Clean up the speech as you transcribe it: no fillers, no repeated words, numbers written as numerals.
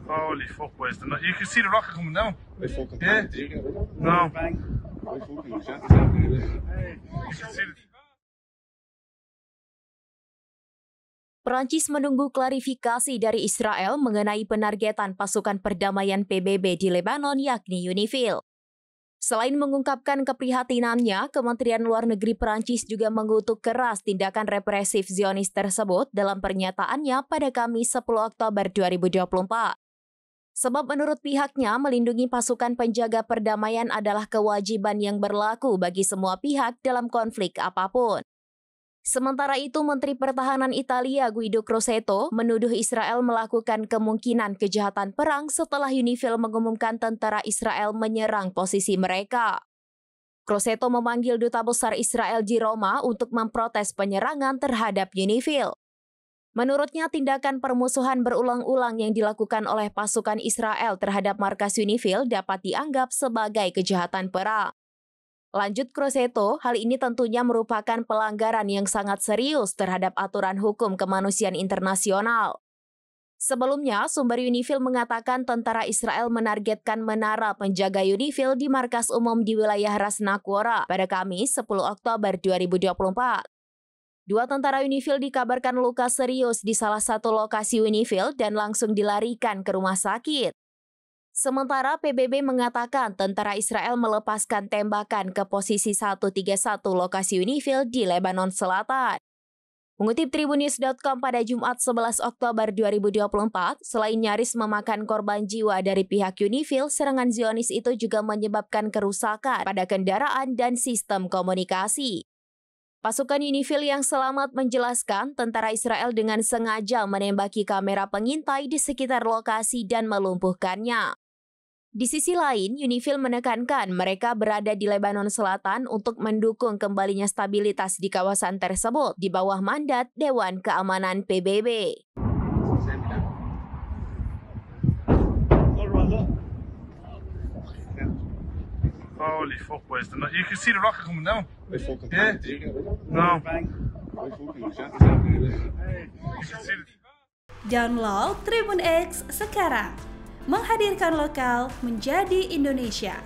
Holy fuck, where's the... You can see the rocket coming down. Yeah? No. Perancis menunggu klarifikasi dari Israel mengenai penargetan pasukan perdamaian PBB di Lebanon yakni UNIFIL. Selain mengungkapkan keprihatinannya, Kementerian Luar Negeri Perancis juga mengutuk keras tindakan represif Zionis tersebut dalam pernyataannya pada Kamis 10 Oktober 2024. Sebab menurut pihaknya, melindungi pasukan penjaga perdamaian adalah kewajiban yang berlaku bagi semua pihak dalam konflik apapun. Sementara itu, Menteri Pertahanan Italia Guido Crosetto menuduh Israel melakukan kemungkinan kejahatan perang setelah UNIFIL mengumumkan tentara Israel menyerang posisi mereka. Crosetto memanggil Duta Besar Israel di Roma untuk memprotes penyerangan terhadap UNIFIL. Menurutnya, tindakan permusuhan berulang-ulang yang dilakukan oleh pasukan Israel terhadap markas UNIFIL dapat dianggap sebagai kejahatan perang. Lanjut Crosetto, hal ini tentunya merupakan pelanggaran yang sangat serius terhadap aturan hukum kemanusiaan internasional. Sebelumnya, sumber UNIFIL mengatakan tentara Israel menargetkan menara penjaga UNIFIL di markas umum di wilayah Ras Naqoura pada Kamis 10 Oktober 2024. Dua tentara UNIFIL dikabarkan luka serius di salah satu lokasi UNIFIL dan langsung dilarikan ke rumah sakit. Sementara PBB mengatakan tentara Israel melepaskan tembakan ke posisi 131 lokasi UNIFIL di Lebanon Selatan. Mengutip Tribunnews.com pada Jumat 11 Oktober 2024, selain nyaris memakan korban jiwa dari pihak UNIFIL, serangan Zionis itu juga menyebabkan kerusakan pada kendaraan dan sistem komunikasi. Pasukan UNIFIL yang selamat menjelaskan tentara Israel dengan sengaja menembaki kamera pengintai di sekitar lokasi dan melumpuhkannya. Di sisi lain, UNIFIL menekankan mereka berada di Lebanon Selatan untuk mendukung kembalinya stabilitas di kawasan tersebut di bawah mandat Dewan Keamanan PBB. Holy fuck, where's the... You can see the rocket coming down. Yeah? No. Download Tribun X sekarang. Menghadirkan lokal menjadi Indonesia.